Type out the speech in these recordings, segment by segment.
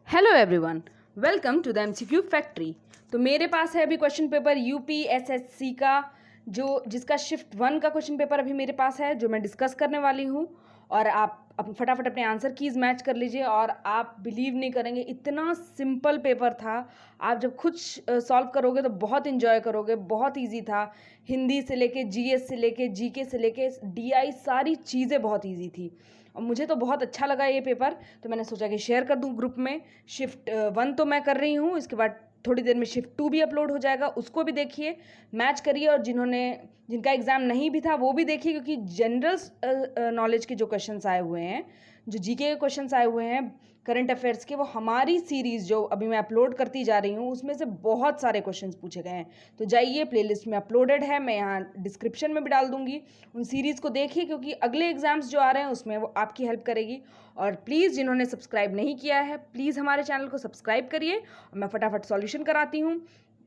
Hello everyone, welcome to the MCQ factory. तो मेरे पास है अभी क्वेश्चन पेपर यूपीएसएससी का जिसका शिफ्ट 1 का क्वेश्चन पेपर अभी मेरे पास है, जो मैं डिस्कस करने वाली हूँ। और आप फटाफट अपने आंसर कीज मैच कर लीजिए। और आप बिलीव नहीं करेंगे, इतना सिंपल पेपर था। आप जब खुद सॉल्व करोगे तो बहुत इन्जॉय करोगे। बहुत ईजी था। हिंदी से लेके जीएस से लेके जीके से लेके डीआई सारी चीज़ें बहुत ईजी थी। और मुझे तो बहुत अच्छा लगा ये पेपर, तो मैंने सोचा कि शेयर कर दूं ग्रुप में। शिफ्ट 1 तो मैं कर रही हूँ, इसके बाद थोड़ी देर में शिफ्ट 2 भी अपलोड हो जाएगा, उसको भी देखिए, मैच करिए। और जिनका एग्ज़ाम नहीं भी था वो भी देखिए, क्योंकि जनरल नॉलेज के जो क्वेश्चंस आए हुए हैं, जो जीके के क्वेश्चंस आए हुए हैं करंट अफेयर्स के, वो हमारी सीरीज़ जो अभी मैं अपलोड करती जा रही हूँ उसमें से बहुत सारे क्वेश्चंस पूछे गए हैं। तो जाइए, प्लेलिस्ट में अपलोडेड है, मैं यहाँ डिस्क्रिप्शन में भी डाल दूँगी। उन सीरीज़ को देखिए, क्योंकि अगले एग्ज़ाम्स जो आ रहे हैं उसमें वो आपकी हेल्प करेगी। और प्लीज़, जिन्होंने सब्सक्राइब नहीं किया है, प्लीज़ हमारे चैनल को सब्सक्राइब करिए। और मैं फटाफट सॉल्यूशन कराती हूँ,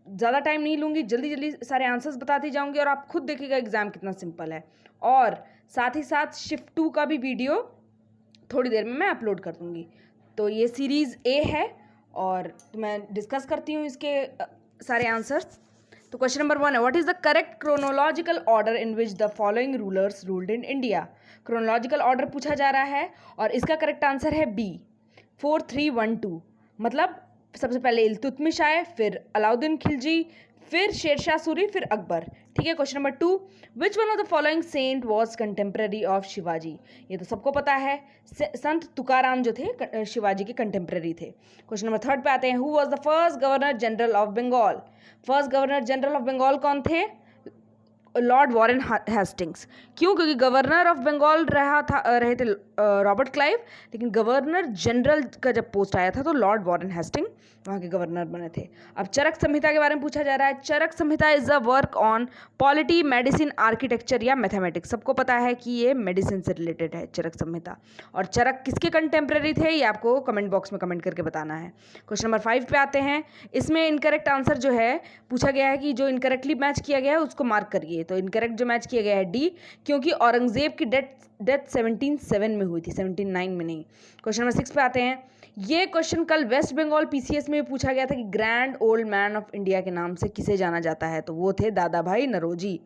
ज़्यादा टाइम नहीं लूँगी, जल्दी जल्दी सारे आंसर्स बताती जाऊँगी और आप खुद देखिएगा एग्ज़ाम कितना सिंपल है। और साथ ही साथ शिफ्ट 2 का भी वीडियो थोड़ी देर में मैं अपलोड कर दूँगी। तो ये सीरीज़ ए है और मैं डिस्कस करती हूँ इसके सारे आंसर। तो क्वेश्चन नंबर 1 है, what is the correct chronological order in which the following rulers ruled in India. Chronological order पूछा जा रहा है और इसका करेक्ट आंसर है बी, 4312। मतलब सबसे पहले इल्तुतमिश आए, फिर अलाउद्दीन खिलजी, फिर शेरशाह सूरी, फिर अकबर। ठीक है। Question number 2, which one of the following saint was contemporary of Shivaji. ये तो सबको पता है, संत तुकाराम जो थे शिवाजी के कंटेम्प्रेरी थे। क्वेश्चन नंबर 3 पे आते हैं, who was the first governor general of Bengal. First governor general of Bengal कौन थे? Lord Warren Hastings. क्यों? क्योंकि गवर्नर ऑफ बंगाल रहे थे रॉबर्ट क्लाइव, लेकिन गवर्नर जनरल का जब पोस्ट आया था तो लॉर्ड वॉरेन हेस्टिंग वहाँ के गवर्नर बने थे। अब चरक संहिता के बारे में पूछा जा रहा है। Charak Samhita is a work on polity, medicine, architecture या मैथमेटिक्स। सबको पता है कि ये मेडिसिन से रिलेटेड है चरक संहिता। और चरक किसके कंटेम्प्रेरी थे, ये आपको कमेंट बॉक्स में कमेंट करके बताना है। क्वेश्चन नंबर 5 पे आते हैं। इसमें इनकरेक्ट आंसर जो है पूछा गया है कि जो इनकरेक्टली मैच किया गया है उसको मार्क करिए। तो इनकरेक्ट जो मैच किया गया है डी, क्योंकि औरंगजेब की डेथ 1707 में हुई थी, 1709 में नहीं। क्वेश्चन नंबर 6 पे आते हैं। ये क्वेश्चन कल वेस्ट बंगाल पीसीएस में पूछा गया था कि grand old man of India के नाम से किसे जाना जाता है, तो वो थे दादा भाई नरोजी।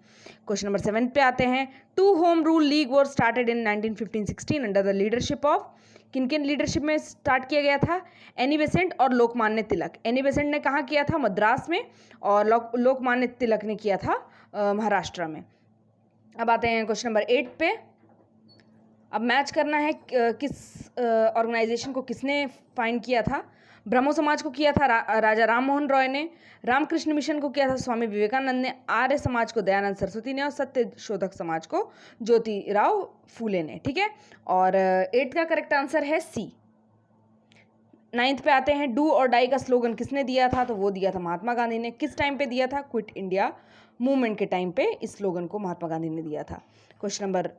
क्वेश्चन नंबर 7 पे आते हैं। 2 home rule league were started in 1915-16 under the leadership of, किन किन लीडरशिप में स्टार्ट किया गया था? एनी बेसेंट और लोकमान्य तिलक। एनी बेसेंट ने कहाँ किया था? मद्रास में। और लोकमान्य तिलक ने किया था महाराष्ट्र में। अब आते हैं क्वेश्चन नंबर 8 पे। अब मैच करना है किस ऑर्गेनाइजेशन को किसने फाइंड किया था। ब्रह्मो समाज को किया था राजा राम मोहन रॉय ने। रामकृष्ण मिशन को किया था स्वामी विवेकानंद ने। आर्य समाज को दयानंद सरस्वती ने। और सत्य शोधक समाज को ज्योतिराव फूले ने। ठीक है। और 8 का करेक्ट आंसर है सी। 9th पे आते हैं। डू और डाई का स्लोगन किसने दिया था, तो वो दिया था महात्मा गांधी ने। किस टाइम पे दिया था? क्विट इंडिया मूवमेंट के टाइम पे इस स्लोगन को महात्मा गांधी ने दिया था। क्वेश्चन नंबर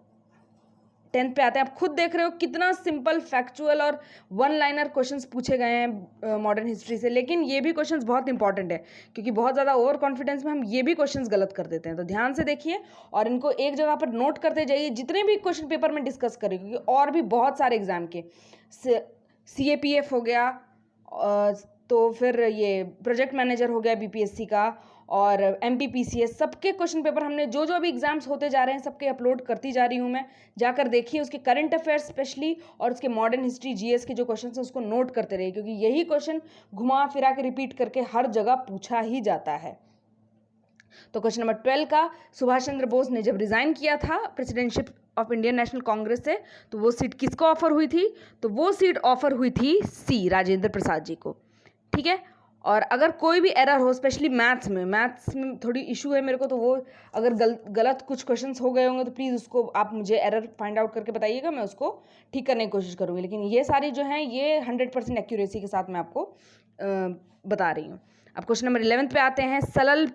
10th पे आते हैं। आप खुद देख रहे हो कितना सिंपल, फैक्चुअल और वन लाइनर क्वेश्चंस पूछे गए हैं मॉडर्न हिस्ट्री से। लेकिन ये भी क्वेश्चंस बहुत इंपॉर्टेंट है, क्योंकि बहुत ज़्यादा ओवर कॉन्फिडेंस में हम ये भी क्वेश्चंस गलत कर देते हैं। तो ध्यान से देखिए और इनको एक जगह पर नोट करते जाइए, जितने भी क्वेश्चन पेपर में डिस्कस करें, क्योंकि और भी बहुत सारे एग्जाम के CAPF हो गया, तो फिर ये प्रोजेक्ट मैनेजर हो गया बीपीएससी का, और MPPCS, सबके क्वेश्चन पेपर हमने जो जो भी एग्जाम्स होते जा रहे हैं सबके अपलोड करती जा रही हूँ मैं। जाकर देखिए उसके करंट अफेयर्स स्पेशली, और उसके मॉडर्न हिस्ट्री GS के जो क्वेश्चन हैं उसको नोट करते रहिए, क्योंकि यही क्वेश्चन घुमा फिरा के रिपीट करके हर जगह पूछा ही जाता है। तो क्वेश्चन नंबर 12 का, सुभाष चंद्र बोस ने जब रिजाइन किया था presidentship of Indian national Congress से, तो वो सीट किसको ऑफर हुई थी? तो वो सीट ऑफर हुई थी सी, राजेंद्र प्रसाद जी को। ठीक है। और अगर कोई भी एरर हो, स्पेशली मैथ्स में थोड़ी इशू है मेरे को, तो वो अगर गलत कुछ क्वेश्चंस हो गए होंगे तो प्लीज़ उसको आप मुझे एरर फाइंड आउट करके बताइएगा, मैं उसको ठीक करने की कोशिश करूँगी। लेकिन ये सारी जो हैं ये 100% एक्यूरेसी के साथ मैं आपको बता रही हूँ। अब क्वेश्चन नंबर 11 पे आते हैं। सलल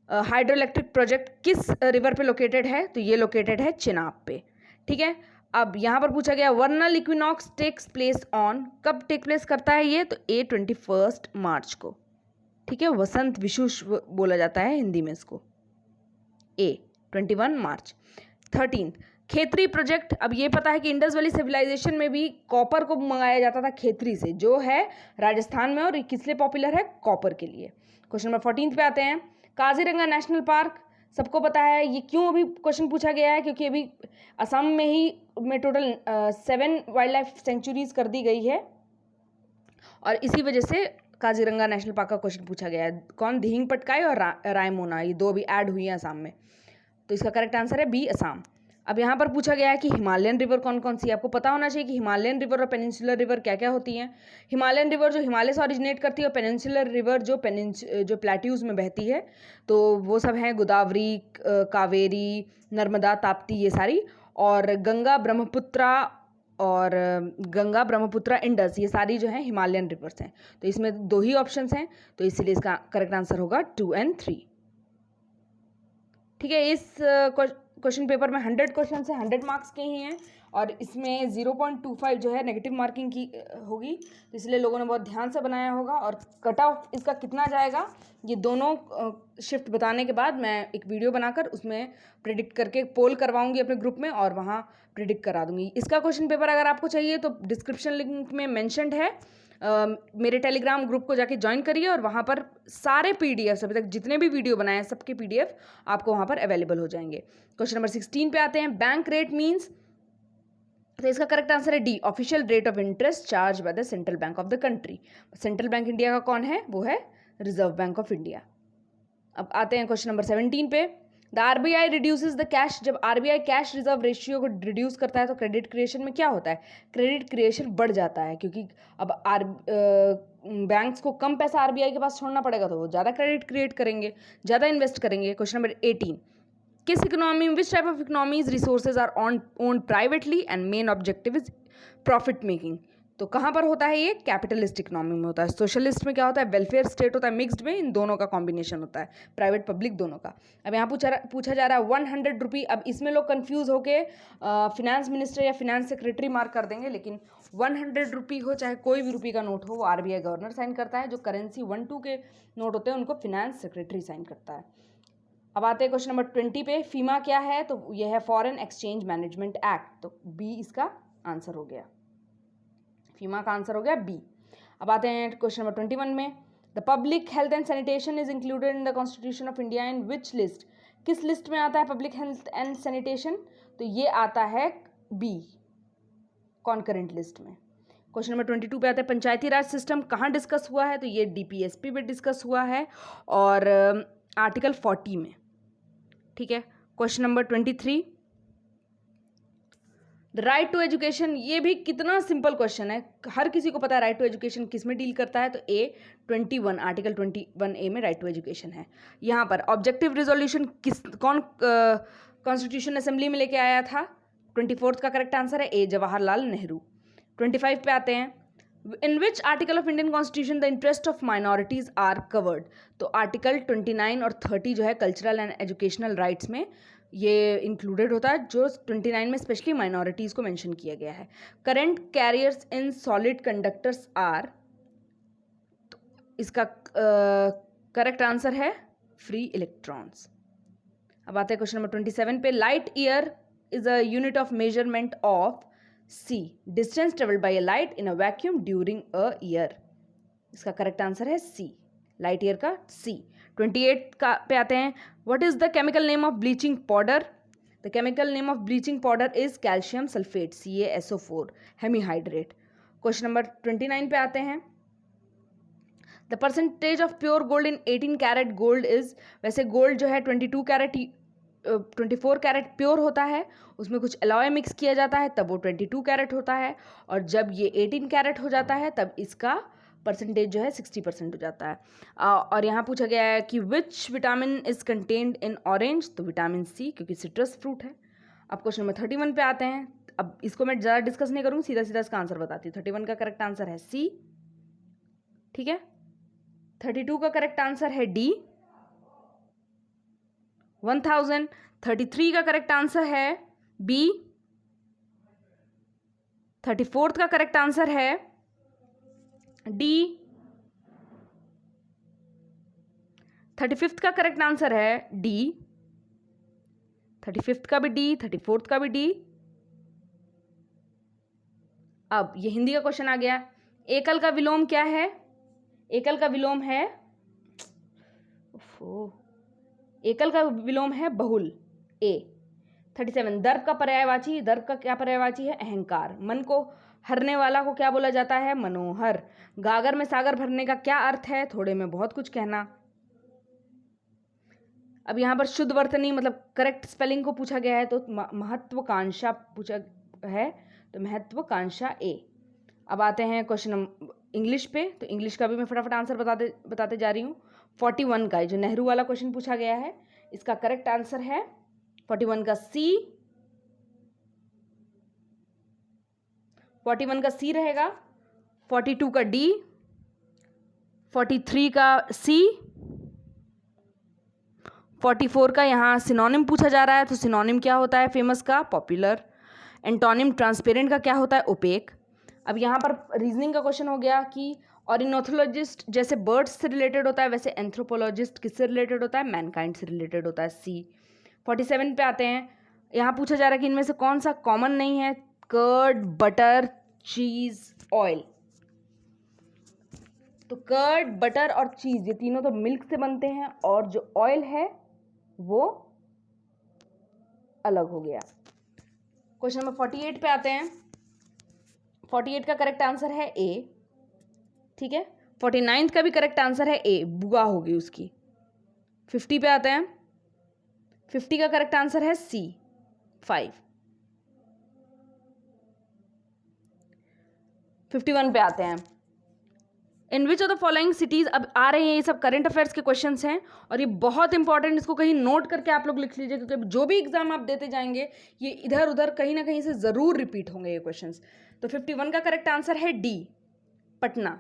हाइड्रो इलेक्ट्रिक प्रोजेक्ट किस रिवर पे लोकेटेड है? तो ये लोकेटेड है चिनाब पे। ठीक है। अब यहाँ पर पूछा गया, वर्नल इक्विनॉक्स टेक्स प्लेस ऑन, कब टेक प्लेस करता है ये? तो 21 मार्च को। ठीक है। वसंत विषुव बोला जाता है हिंदी में इसको। 21 मार्च। 13 खेतरी प्रोजेक्ट, अब ये पता है कि इंडस वैली सिविलाइजेशन में भी कॉपर को मंगाया जाता था खेतरी से, जो है राजस्थान में, और ये किस लिए पॉपुलर है? कॉपर के लिए। क्वेश्चन नंबर 14 पे आते हैं। काजीरंगा नेशनल पार्क, सबको पता है ये क्यों अभी क्वेश्चन पूछा गया है, क्योंकि अभी असम में ही में टोटल 7 वाइल्ड लाइफ सेंचुरीज कर दी गई है, और इसी वजह से काजीरंगा नेशनल पार्क का क्वेश्चन पूछा गया है। कौन? दिहिंग पटकाई और रायमोना, ये 2 अभी ऐड हुई हैं असम में। तो इसका करेक्ट आंसर है बी, असम। अब यहाँ पर पूछा गया है कि हिमालयन रिवर कौन कौन सी है। आपको पता होना चाहिए कि हिमालयन रिवर और पेनिनसुलर रिवर क्या क्या होती हैं। हिमालयन रिवर जो हिमालय से ओरिजिनेट करती है, और पेनिनसुलर रिवर जो प्लेट्यूज में बहती है, तो वो सब हैं गोदावरी, कावेरी, नर्मदा, ताप्ती, ये सारी। और गंगा ब्रह्मपुत्रा, इंडस, ये सारी जो है हिमालयन रिवर्स हैं। तो इसमें 2 ही ऑप्शंस हैं, तो इसलिए इसका करेक्ट आंसर होगा 2 और 3। ठीक है, इस क्वेश्चन पेपर में 100 क्वेश्चन है, 100 मार्क्स के ही हैं, और इसमें 0.25 जो है नेगेटिव मार्किंग की होगी, तो इसलिए लोगों ने बहुत ध्यान से बनाया होगा। और कट ऑफ इसका कितना जाएगा, ये दोनों शिफ्ट बताने के बाद मैं एक वीडियो बनाकर उसमें प्रिडिक्ट करके पोल करवाऊंगी अपने ग्रुप में, और वहाँ प्रिडिक्ट करा दूंगी। इसका क्वेश्चन पेपर अगर आपको चाहिए तो डिस्क्रिप्शन लिंक में मैंशनड है। मेरे टेलीग्राम ग्रुप को जाके ज्वाइन करिए, और वहाँ पर सारे पीडीएफ, अभी तक जितने भी वीडियो बनाए हैं सबके पीडीएफ आपको वहाँ पर अवेलेबल हो जाएंगे। क्वेश्चन नंबर 16 पे आते हैं। बैंक रेट मीन्स, तो इसका करेक्ट आंसर है D, official rate of interest charge by the central bank of the country. Central bank India का कौन है? वो है रिजर्व बैंक ऑफ इंडिया। अब आते हैं क्वेश्चन नंबर 17 पे। The RBI reduces the cash, जब आरबीआई कैश रिजर्व रेशियो को रिड्यूस करता है तो क्रेडिट क्रिएशन में क्या होता है? क्रेडिट क्रिएशन बढ़ जाता है, क्योंकि अब बैंक्स को कम पैसा आरबीआई के पास छोड़ना पड़ेगा, तो वो ज़्यादा क्रेडिट क्रिएट करेंगे, ज़्यादा इन्वेस्ट करेंगे। क्वेश्चन नंबर 18, किस इकोनॉमी में, which type of economies resources are owned privately and main objective is profit making? तो कहाँ पर होता है ये? कैपिटलिस्ट इकोनॉमी में होता है। सोशलिस्ट में क्या होता है? वेलफेयर स्टेट होता है, मिक्स्ड में इन दोनों का कॉम्बिनेशन होता है, प्राइवेट पब्लिक दोनों का। अब यहाँ पूछा जा रहा है 100 रुपी। अब इसमें लोग कंफ्यूज होके फिनेंस मिनिस्टर या फिनेंस सेक्रेटरी मार्क कर देंगे, लेकिन 100 रुपी हो चाहे कोई भी रुपये का नोट हो, वो आरबीआई गवर्नर साइन करता है। जो करेंसी 1-2 के नोट होते हैं उनको फिनेंस सेक्रेटरी साइन करता है। अब आते हैं क्वेश्चन नंबर 20 पे। फीमा क्या है? तो यह है फॉरेन एक्सचेंज मैनेजमेंट एक्ट, तो बी इसका आंसर हो गया। फीमा का आंसर हो गया बी। अब आते हैं क्वेश्चन नंबर 21 में। The public health and sanitation is included in the constitution of India in which list? किस लिस्ट में आता है पब्लिक हेल्थ एंड सैनिटेशन? तो ये आता है बी, कॉन्करेंट लिस्ट में। क्वेश्चन नंबर 22 पे आता है। पंचायती राज सिस्टम कहाँ डिस्कस हुआ है? तो ये डीपीएसपी में डिस्कस हुआ है, और आर्टिकल 40 में। ठीक है, question number 23, right to education, ये भी कितना सिंपल क्वेश्चन है, हर किसी को पता है राइट टू एजुकेशन किस में डील करता है। तो A21, आर्टिकल 21A में राइट टू एजुकेशन है। यहाँ पर ऑब्जेक्टिव रिजोल्यूशन कौन कॉन्स्टिट्यूशन असेंबली में लेके आया था? 24 का करेक्ट आंसर है ए, जवाहरलाल नेहरू। 25 पे आते हैं। In which article of Indian constitution the interest of minorities are covered? तो आर्टिकल 29 और 30 जो है कल्चरल एंड एजुकेशनल राइट्स में ये इंक्लूडेड होता है, जो 29 में स्पेशली माइनॉरिटीज़ को मेंशन किया गया है। Current carriers in solid conductors are, तो इसका करेक्ट आंसर है फ्री इलेक्ट्रॉन्स। अब आते हैं क्वेश्चन नंबर 27 पे। Light year is a unit of measurement of C, distance travelled by a light in a vacuum during a year. इसका correct answer है C, light year का सी। 28 का पे आते हैं। What is the chemical name of bleaching powder? The chemical name of bleaching powder is calcium sulphate, CaSO4 hemihydrate. Question number 29 पे आते हैं। The percentage of pure gold in 18 carat gold is, वैसे gold जो है 22 carat 24 carat pure होता है, उसमें कुछ अलॉय मिक्स किया जाता है तब वो 22 कैरेट होता है, और जब ये 18 कैरेट हो जाता है तब इसका परसेंटेज जो है 60% हो जाता है। और यहाँ पूछा गया है कि which vitamin is contained in orange? तो विटामिन सी, क्योंकि सिट्रस फ्रूट है। अब क्वेश्चन नंबर 31 पे आते हैं। अब इसको मैं ज़्यादा डिस्कस नहीं करूँगी, सीधा सीधा इसका आंसर बताती हूँ। 31 का करेक्ट आंसर है सी। ठीक है, 32 का करेक्ट आंसर है डी, 1000। 33 का करेक्ट आंसर है बी, 34 का करेक्ट आंसर है डी, 35 का करेक्ट आंसर है डी, 35th का भी डी, 34th का भी डी। अब ये हिंदी का क्वेश्चन आ गया। एकल का विलोम क्या है? एकल का विलोम है, एकल का विलोम है बहुल, ए। 37 दर्प का पर्यायवाची, दर्प का क्या पर्यायवाची है? अहंकार। मन को हरने वाला को क्या बोला जाता है? मनोहर। गागर में सागर भरने का क्या अर्थ है? थोड़े में बहुत कुछ कहना। अब यहाँ पर शुद्ध वर्तनी मतलब करेक्ट स्पेलिंग को पूछा गया है, तो महत्वाकांक्षा पूछा है, तो महत्वाकांक्षा ए। अब आते हैं क्वेश्चन इंग्लिश पे, तो इंग्लिश का भी मैं फटाफट आंसर बताते जा रही हूँ। 41 का जो नेहरू वाला क्वेश्चन पूछा गया है, इसका करेक्ट आंसर है 41 का सी, 41 का सी रहेगा, 42 का डी, 43 का सी, 44 का यहाँ सिनोनिम पूछा जा रहा है, तो सिनोनिम क्या होता है फेमस का? पॉपुलर। एंटोनिम ट्रांसपेरेंट का क्या होता है? ओपेक। अब यहाँ पर रीजनिंग का क्वेश्चन हो गया कि ऑर्निथोलॉजिस्ट जैसे बर्ड्स से रिलेटेड होता है, वैसे एंथ्रोपोलॉजिस्ट किससे रिलेटेड होता है? मैनकाइंड से रिलेटेड होता है, सी। 47 पे आते हैं। यहाँ पूछा जा रहा है कि इनमें से कौन सा कॉमन नहीं है? कर्ड, बटर, चीज, ऑयल। तो कर्ड, बटर और चीज ये तीनों तो मिल्क से बनते हैं, और जो ऑयल है वो अलग हो गया। क्वेश्चन नंबर 48 पे आते हैं। 48 का करेक्ट आंसर है ए, ठीक है। 49 का भी करेक्ट आंसर है ए, बुआ होगी उसकी। 50 पे आते हैं। 50 का करेक्ट आंसर है सी, 5। 51 पे आते हैं। In which of the following cities, अब आ रहे हैं ये सब करंट अफेयर्स के क्वेश्चंस हैं, और ये बहुत इंपॉर्टेंट, इसको कहीं नोट करके आप लोग लिख लीजिए, क्योंकि जो भी एग्जाम आप देते जाएंगे ये इधर उधर कहीं ना कहीं से जरूर रिपीट होंगे ये क्वेश्चंस। तो 51 का करेक्ट आंसर है D, Patna.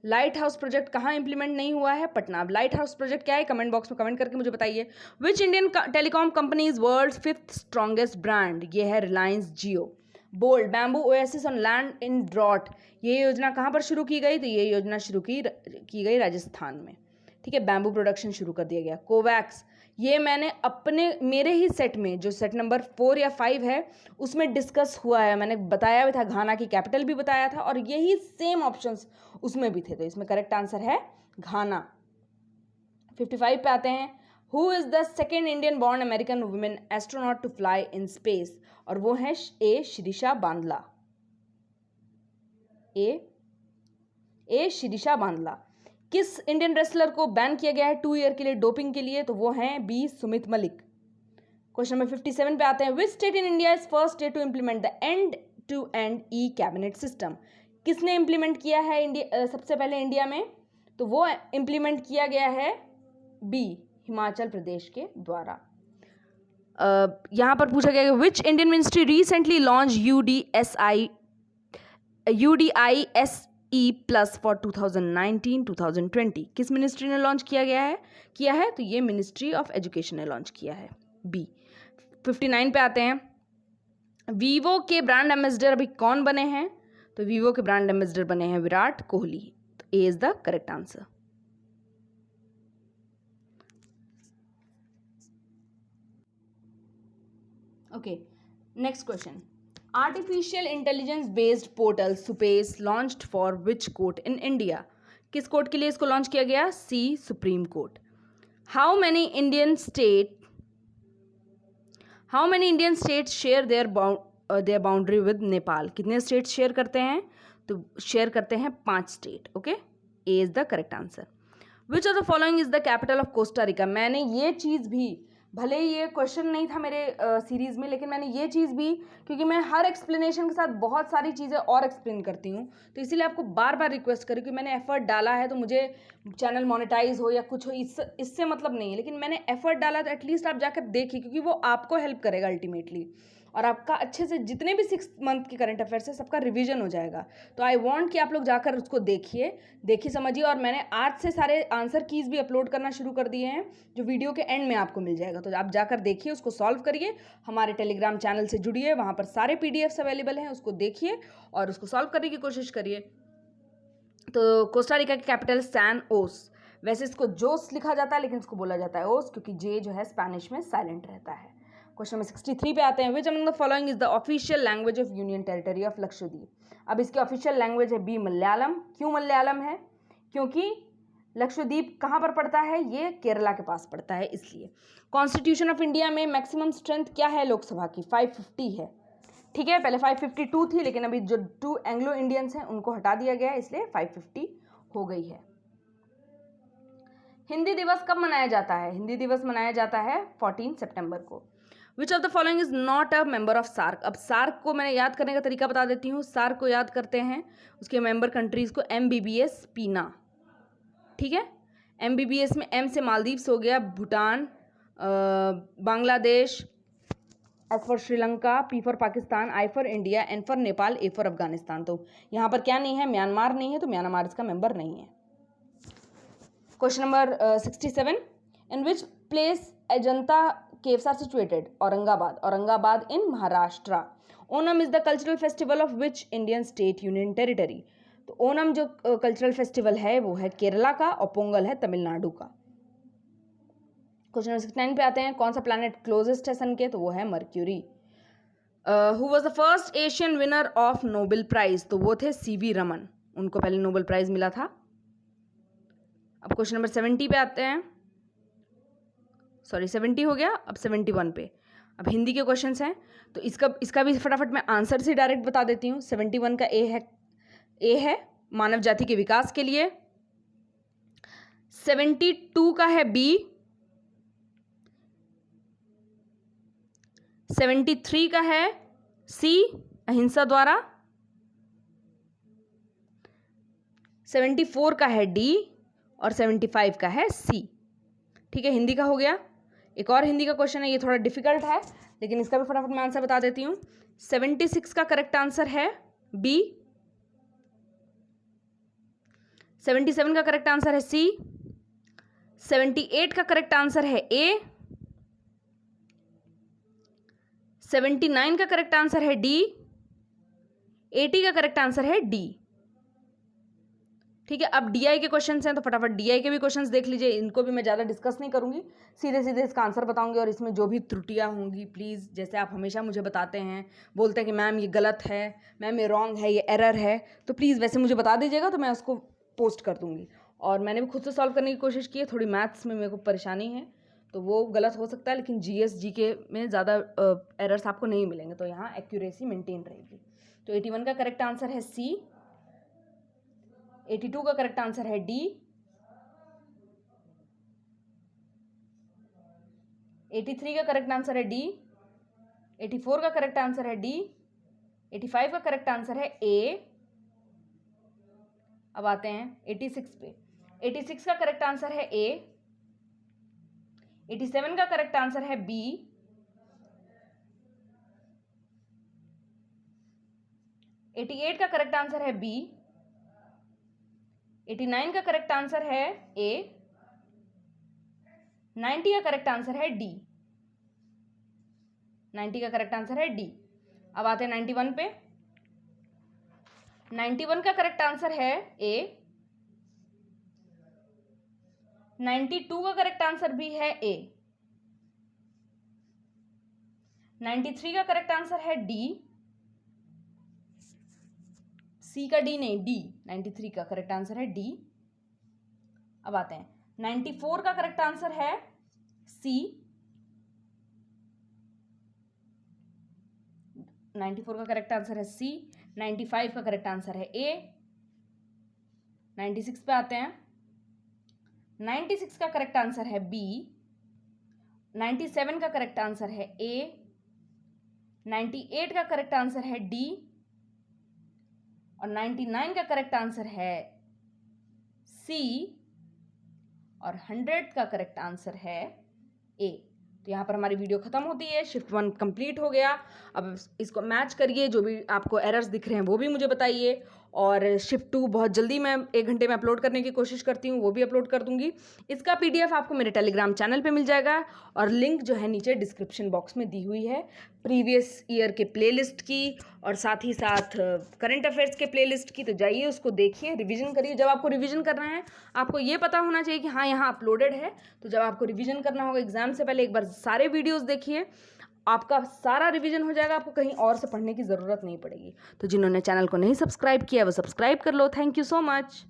Light house project कहाँ इंप्लीमेंट नहीं हुआ है? पटना। अब लाइट हाउस प्रोजेक्ट क्या है? कमेंट बॉक्स में कमेंट करके मुझे बताइए। Which Indian telecom company is world 5th strongest brand? ये है Reliance Jio. Bold, bamboo oasis on land in drought, ये योजना कहाँ पर शुरू की गई? तो ये योजना शुरू की गई राजस्थान में, ठीक है। बैम्बू प्रोडक्शन शुरू कर दिया गया। कोवैक्स, ये मैंने मेरे ही सेट में, जो सेट नंबर 4 या 5 है, उसमें डिस्कस हुआ है, मैंने बताया भी था, घाना की कैपिटल भी बताया था, और यही सेम ऑप्शंस उसमें भी थे, तो इसमें करेक्ट आंसर है घाना। 55 पे आते हैं। Who is the second Indian born American women astronaut to fly in space? और वो है ए, शिरीषा बांदला। ए शिरीषा बांदला। किस इंडियन रेसलर को बैन किया गया है 2 ईयर के लिए डोपिंग के लिए? तो वो हैं B, Sumit Malik. Question number 57 पे आते हैं। Which state in India is first state to implement the end to end e cabinet system? किसने इंप्लीमेंट किया है इंडिया सबसे पहले इंडिया में? तो वो इंप्लीमेंट किया गया है बी, हिमाचल प्रदेश के द्वारा। यहाँ पर पूछा गया which Indian ministry recently launch UDISE plus for 2019-2020? किस मिनिस्ट्री ने लॉन्च किया है? तो ये मिनिस्ट्री ऑफ एजुकेशन ने लॉन्च किया है, बी। 59 पे आते हैं। वीवो के ब्रांड एम्बेसडर अभी कौन बने हैं? तो वीवो के ब्रांड एम्बेसडर बने हैं विराट कोहली, तो A is the correct answer. Okay, next question. Artificial intelligence based portal SUPACE launched for which court in India? किस कोर्ट के लिए इसको लॉन्च किया गया? C, Supreme Court. How many Indian states share their boundary with Nepal? कितने states share करते हैं? तो शेयर करते हैं 5 state, okay. A is the correct answer. Which of the following is the capital of Costa Rica? मैंने ये चीज़ भी, भले ये क्वेश्चन नहीं था मेरे सीरीज़ में, लेकिन मैंने ये चीज़ भी, क्योंकि मैं हर एक्सप्लेनेशन के साथ बहुत सारी चीज़ें और एक्सप्लेन करती हूँ, तो इसीलिए आपको बार बार रिक्वेस्ट करूँ कि मैंने एफर्ट डाला है, तो मुझे चैनल मोनेटाइज हो या कुछ हो, इससे मतलब नहीं है, लेकिन मैंने एफर्ट डाला तो एटलीस्ट आप जाकर देखिए, क्योंकि वो आपको हेल्प करेगा अल्टीमेटली, और आपका अच्छे से जितने भी 6 मंथ के करंट अफेयर्स है सबका रिवीजन हो जाएगा। तो आई वांट कि आप लोग जाकर उसको देखिए समझिए। और मैंने आज से सारे आंसर कीज भी अपलोड करना शुरू कर दिए हैं, जो वीडियो के एंड में आपको मिल जाएगा, तो आप जाकर देखिए, उसको सॉल्व करिए, हमारे टेलीग्राम चैनल से जुड़िए, वहाँ पर सारे PDFs अवेलेबल हैं, उसको देखिए और उसको सॉल्व करने की कोशिश करिए। तो कोस्टा रिका की कैपिटल सैन ओस, वैसे इसको जोस लिखा जाता है, लेकिन इसको बोला जाता है ओस, क्योंकि जे जो है स्पेनिश में साइलेंट रहता है। क्वेश्चन नंबर 63 पे आते हैं। Which among the following is the official language of union territory of Lakshadweep. अब इसकी ऑफिशियल लैंग्वेज है बी मलयालम। क्यों मलयालम है? क्योंकि लक्षद्वीप कहाँ पर पड़ता है? ये केरला के पास पड़ता है, इसलिए। कॉन्स्टिट्यूशन ऑफ इंडिया में मैक्सिमम स्ट्रेंथ क्या है लोकसभा की? 550 है। ठीक है, पहले 552 थी, लेकिन अभी जो 2 एंग्लो इंडियंस हैं उनको हटा दिया गया है, इसलिए 550 हो गई है। हिंदी दिवस कब मनाया जाता है? हिंदी दिवस मनाया जाता है 14 सितंबर को। Which of the following is not a member of SAARC. अब सार्क को मैंने याद करने का तरीका बता देती हूँ। सार्क को याद करते हैं, उसके मेंबर कंट्रीज को MBBS पीना। ठीक है, MBBS में M से मालदीव्स हो गया, Bhutan, Bangladesh, S for Sri Lanka, P for Pakistan, I for India, N for Nepal, A for Afghanistan. तो यहाँ पर क्या नहीं है? म्यांमार नहीं है, तो म्यांमार इसका मेंबर नहीं है। Question number 67, in which place Ajanta caves are situated? Aurangabad. Aurangabad in Maharashtra. Onam is the cultural festival of which Indian state union territory. तो ओनम जो कल्चरल फेस्टिवल है वो है केरला का, और पोंगल है तमिलनाडु का। क्वेश्चन नंबर 69 पे आते हैं। कौन सा प्लैनेट क्लोजेस्ट है सन के? तो वो है mercury. Who was the first Asian winner of Nobel prize? तो वो थे CV रमन, उनको पहले नोबेल प्राइज मिला था। अब क्वेश्चन नंबर 70 पे आते हैं। सॉरी, 70 हो गया, अब 71 पे। अब हिंदी के क्वेश्चंस हैं, तो इसका भी फटाफट मैं आंसर से डायरेक्ट बता देती हूँ। 71 का ए है मानव जाति के विकास के लिए। 72 का है B। 73 का है C, अहिंसा द्वारा। 74 का है D, और 75 का है C। ठीक है, हिंदी का हो गया। एक और हिंदी का क्वेश्चन है, ये थोड़ा डिफिकल्ट है, लेकिन इसका भी फटाफट मैं आंसर बता देती हूँ। 76 का करेक्ट आंसर है B। 77 का करेक्ट आंसर है C। 78 का करेक्ट आंसर है A। 79 का करेक्ट आंसर है D। 80 का करेक्ट आंसर है D। ठीक है, अब DI के क्वेश्चंस हैं, तो फटाफट DI के भी क्वेश्चंस देख लीजिए। इनको भी मैं ज़्यादा डिस्कस नहीं करूंगी, सीधे सीधे इसका आंसर बताऊंगी। और इसमें जो भी त्रुटियां होंगी, प्लीज़, जैसे आप हमेशा मुझे बताते हैं, बोलते हैं कि मैम ये गलत है, मैम ये रॉन्ग है, ये एरर है, तो प्लीज़ वैसे मुझे बता दीजिएगा, तो मैं उसको पोस्ट कर दूँगी। और मैंने भी खुद से सॉल्व करने की कोशिश की है। थोड़ी मैथ्स में मेरे को परेशानी है, तो वो गलत हो सकता है, लेकिन GS GK में ज़्यादा एरर्स आपको नहीं मिलेंगे, तो यहाँ एक्यूरेसी मेंटेन रहेगी। तो 81 का करेक्ट आंसर है C। 82 का करेक्ट आंसर है D। 83 का करेक्ट आंसर है D। 84 का करेक्ट आंसर है D। 85 का करेक्ट आंसर है A। अब आते हैं 86 पे। 86 का करेक्ट आंसर है A। 87 का करेक्ट आंसर है B। 88 का करेक्ट आंसर है B। 89 का करेक्ट आंसर है A। 90 का करेक्ट आंसर है D। 90 का करेक्ट आंसर है D। अब आते हैं 91 पे। 91 का करेक्ट आंसर है A। 92 का करेक्ट आंसर भी है A। 93 का करेक्ट आंसर है D। C का D नहीं, D। 93 का करेक्ट आंसर है D। अब आते हैं 94 का करेक्ट आंसर है C। 94 का करेक्ट आंसर है C। 95 का करेक्ट आंसर है A। 96 पे आते हैं। 96 का करेक्ट आंसर है B। 97 का करेक्ट आंसर है A। 98 का करेक्ट आंसर है D। और 99 का करेक्ट आंसर है C। और 100 का करेक्ट आंसर है A। तो यहाँ पर हमारी वीडियो खत्म होती है। शिफ्ट 1 कंप्लीट हो गया। अब इसको मैच करिए, जो भी आपको एरर्स दिख रहे हैं वो भी मुझे बताइए। और शिफ्ट 2 बहुत जल्दी मैं 1 घंटे में अपलोड करने की कोशिश करती हूँ, वो भी अपलोड कर दूंगी। इसका PDF आपको मेरे टेलीग्राम चैनल पे मिल जाएगा, और लिंक जो है नीचे डिस्क्रिप्शन बॉक्स में दी हुई है, प्रीवियस ईयर के प्लेलिस्ट की और साथ ही साथ करंट अफेयर्स के प्लेलिस्ट की। तो जाइए उसको देखिए, रिवीजन करिए। जब आपको रिवीजन करना है, आपको ये पता होना चाहिए कि हाँ यहाँ अपलोडेड है। तो जब आपको रिवीजन करना होगा एग्जाम से पहले, एक बार सारे वीडियोज़ देखिए, आपका सारा रिवीजन हो जाएगा, आपको कहीं और से पढ़ने की ज़रूरत नहीं पड़ेगी। तो जिन्होंने चैनल को नहीं सब्सक्राइब किया वो सब्सक्राइब कर लो। Thank you so much.